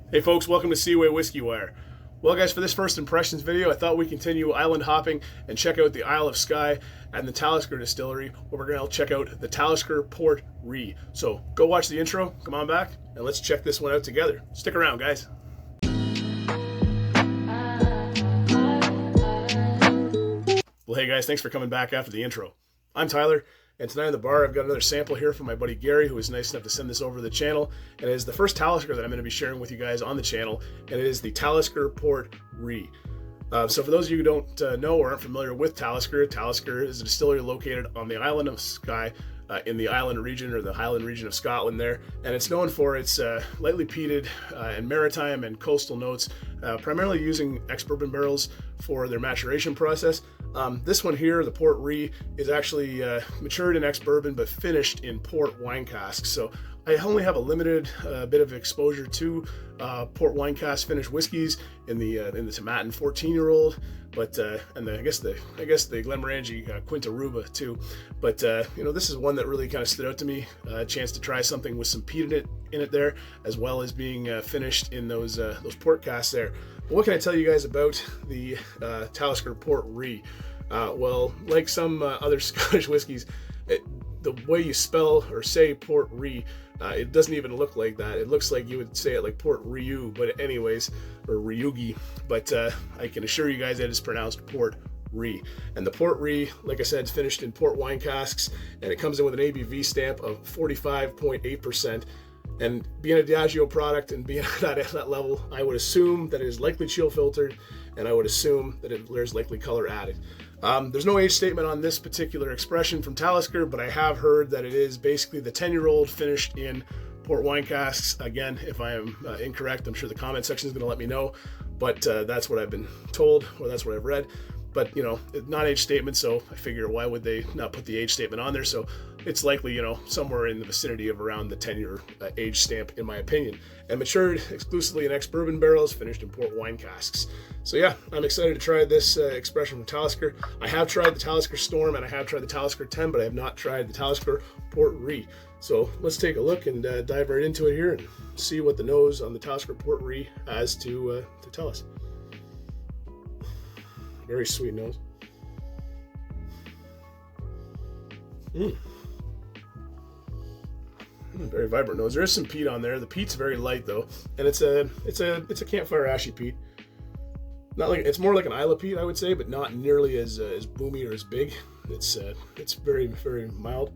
Hey folks, welcome to Seawaywhiskywire. Well guys, for this first impressions video, I thought we'd continue island hopping and check out the Isle of Skye and the Talisker distillery, where we're going to check out the Talisker Port Ruighe. So go watch the intro, come on back, and let's check this one out together. Stick around guys. Well hey guys, thanks for coming back after the intro. I'm Tyler, and tonight in the bar I've got another sample here from my buddy Gary, who was nice enough to send this over to the channel. And it is the first Talisker that I'm going to be sharing with you guys on the channel, and it is the Talisker Port Ruighe. So for those of you who don't know or aren't familiar with Talisker, Talisker is a distillery located on the island of Skye, in the island region, or the Highland region of Scotland there, and it's known for its lightly peated and maritime and coastal notes, primarily using ex-bourbon barrels for their maturation process. This one here, the Port Ruighe, is actually matured in ex-bourbon but finished in port wine casks. So I only have a limited bit of exposure to port wine cask finished whiskeys in the Tomatin 14-year-old, but and I guess the Glenmorangie Quinta Ruba too. But you know, this is one that really kind of stood out to me. A chance to try something with some peat in it there, as well as being finished in those port casks there. But what can I tell you guys about the Talisker Port Ruighe? Well, like some other Scottish whiskies, the way you spell or say Port Ruighe, it doesn't even look like that. It looks like you would say it like Port Ruighe, but anyways, or Ruighe. But I can assure you guys that it's pronounced Port Ruighe. And the Port Ruighe, like I said, is finished in port wine casks, and it comes in with an ABV stamp of 45.8%. And being a Diageo product and being at that level, I would assume that it is likely chill filtered, and I would assume that there's likely color added. There's no age statement on this particular expression from Talisker, but I have heard that it is basically the 10-year-old finished in port wine casks. Again, if I am incorrect, I'm sure the comment section is going to let me know, but that's what I've been told, or that's what I've read. But you know, it's not age statement, so I figure why would they not put the age statement on there? So it's likely, you know, somewhere in the vicinity of around the 10-year age stamp, in my opinion. And matured exclusively in ex-bourbon barrels, finished in port wine casks. So yeah, I'm excited to try this expression from Talisker. I have tried the Talisker Storm and I have tried the Talisker 10, but I have not tried the Talisker Port Ruighe. So let's take a look and dive right into it here and see what the nose on the Talisker Port Ruighe has to tell us. Very sweet nose. Very vibrant nose. There is some peat on there. The peat's very light though, and it's a campfire ashy peat. Not like, it's more like an Isla peat, I would say, but not nearly as boomy or as big. It's very, very mild.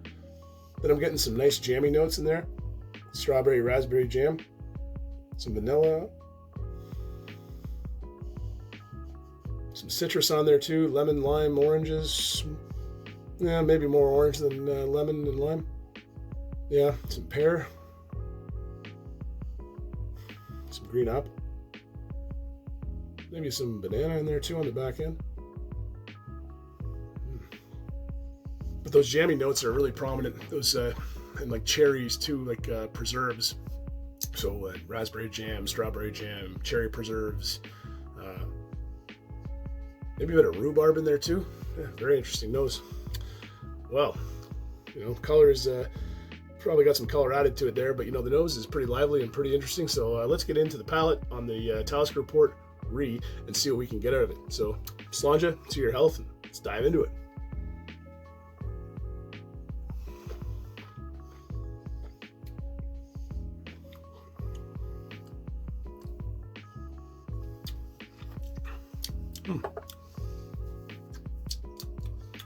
Then I'm getting some nice jammy notes in there. Strawberry, raspberry jam, some vanilla, some citrus on there too, lemon, lime, oranges. Yeah, maybe more orange than lemon and lime. Yeah, some pear, some green apple, maybe some banana in there too on the back end. But those jammy notes are really prominent. Those and like cherries too, like preserves. So raspberry jam, strawberry jam, cherry preserves. Maybe a bit of rhubarb in there too. Yeah, very interesting nose. Well, you know, colors probably got some color added to it there, but you know, the nose is pretty lively and pretty interesting. So let's get into the palate on the Talisker Port Ruighe and see what we can get out of it. So Slanja, to your health, and let's dive into it.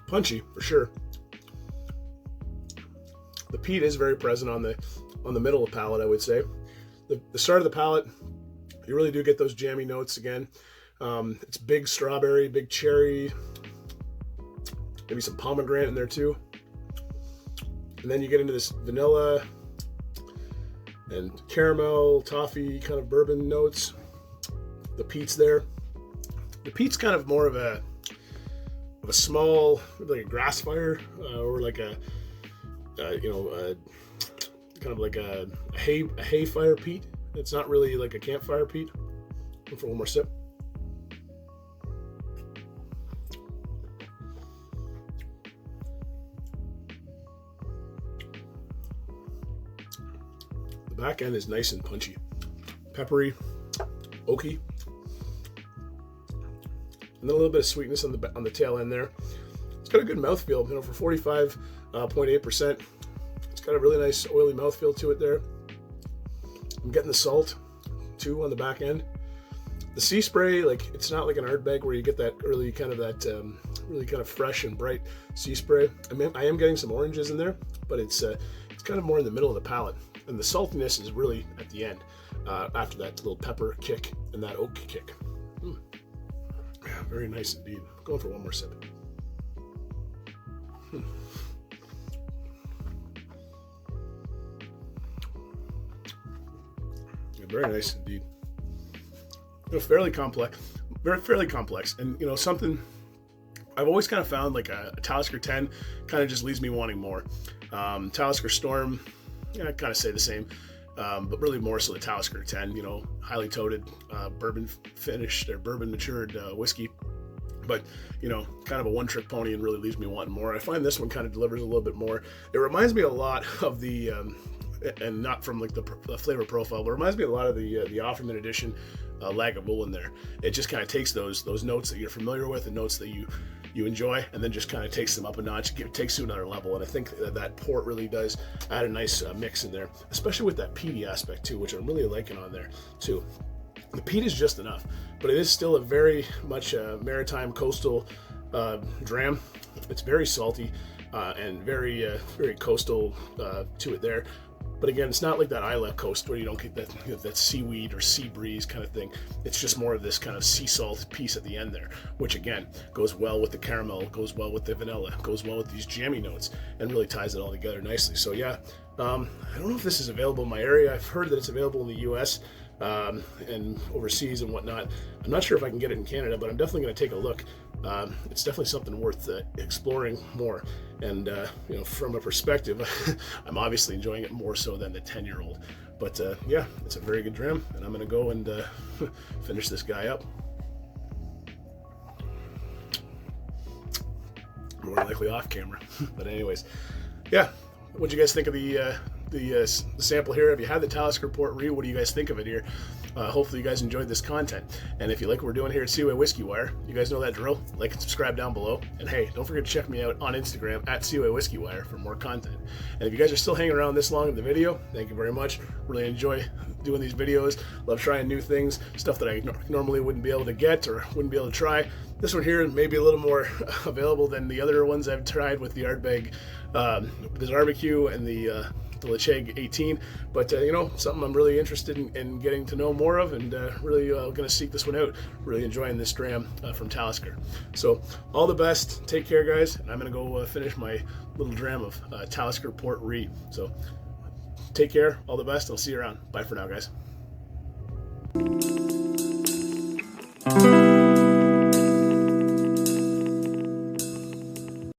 Punchy for sure. The peat is very present on the middle of the palate, I would say. The start of the palate, you really do get those jammy notes again. It's big strawberry, big cherry, maybe some pomegranate in there too. And then you get into this vanilla and caramel, toffee kind of bourbon notes. The peat's there. The peat's kind of more of a small, like a grass fire, or like a kind of like a hay fire peat. It's not really like a campfire peat. Go for one more sip. The back end is nice and punchy, peppery, oaky, and then a little bit of sweetness on the tail end there. It's got a good mouthfeel, you know, for 45.8%. It's got a really nice oily mouthfeel to it there. I'm getting the salt too on the back end. The sea spray, like, it's not like an Ardbeg where you get that early kind of that really kind of fresh and bright sea spray. I mean, I am getting some oranges in there, but it's kind of more in the middle of the palate, and the saltiness is really at the end after that little pepper kick and that oak kick. Yeah, very nice indeed. Going for one more sip. Yeah, very nice indeed. You know, fairly complex, and you know, something I've always kind of found, like a Talisker 10 kind of just leaves me wanting more. Talisker Storm, yeah, I kind of say the same, but really more so the Talisker 10, you know, highly toted, bourbon finished or bourbon matured whiskey. But, you know, kind of a one-trick pony and really leaves me wanting more. I find this one kind of delivers a little bit more. It reminds me a lot of the, and not from like the flavor profile, but it reminds me a lot of the Offerman edition Lagavulin there. It just kind of takes those notes that you're familiar with and notes that you enjoy, and then just kind of takes them up a notch, takes to another level. And I think that port really does add a nice mix in there, especially with that peaty aspect too, which I'm really liking on there too. The peat is just enough, but it is still a very much maritime coastal dram. It's very salty and very coastal to it there. But again, it's not like that Isla coast where you don't get that, you know, that seaweed or sea breeze kind of thing. It's just more of this kind of sea salt piece at the end there, which again goes well with the caramel, goes well with the vanilla, goes well with these jammy notes, and really ties it all together nicely. So yeah, I don't know if this is available in my area. I've heard that it's available in the U.S. And overseas and whatnot. I'm not sure if I can get it in Canada, but I'm definitely going to take a look. It's definitely something worth exploring more. And you know, from a perspective, I'm obviously enjoying it more so than the 10-year-old. But yeah, it's a very good dram, and I'm going to go and finish this guy up. More likely off camera. But anyways, yeah. What'd you guys think of the sample here? Have you had the Talisker Port Ruighe? What do you guys think of it here? Hopefully you guys enjoyed this content. And if you like what we're doing here at Seaway Whiskey Wire, you guys know that drill. Like and subscribe down below. And hey, don't forget to check me out on Instagram at Seaway Whiskey Wire for more content. And if you guys are still hanging around this long in the video, thank you very much. Really enjoy doing these videos. Love trying new things, stuff that I normally wouldn't be able to get or wouldn't be able to try. This one here may be a little more available than the other ones I've tried with the Ardbeg, the barbecue and the Lecheg 18, but you know, something I'm really interested in getting to know more of, and really going to seek this one out. Really enjoying this dram from Talisker. So all the best, take care guys, and I'm going to go finish my little dram of Talisker Port Ruighe. So take care, all the best, I'll see you around. Bye for now guys.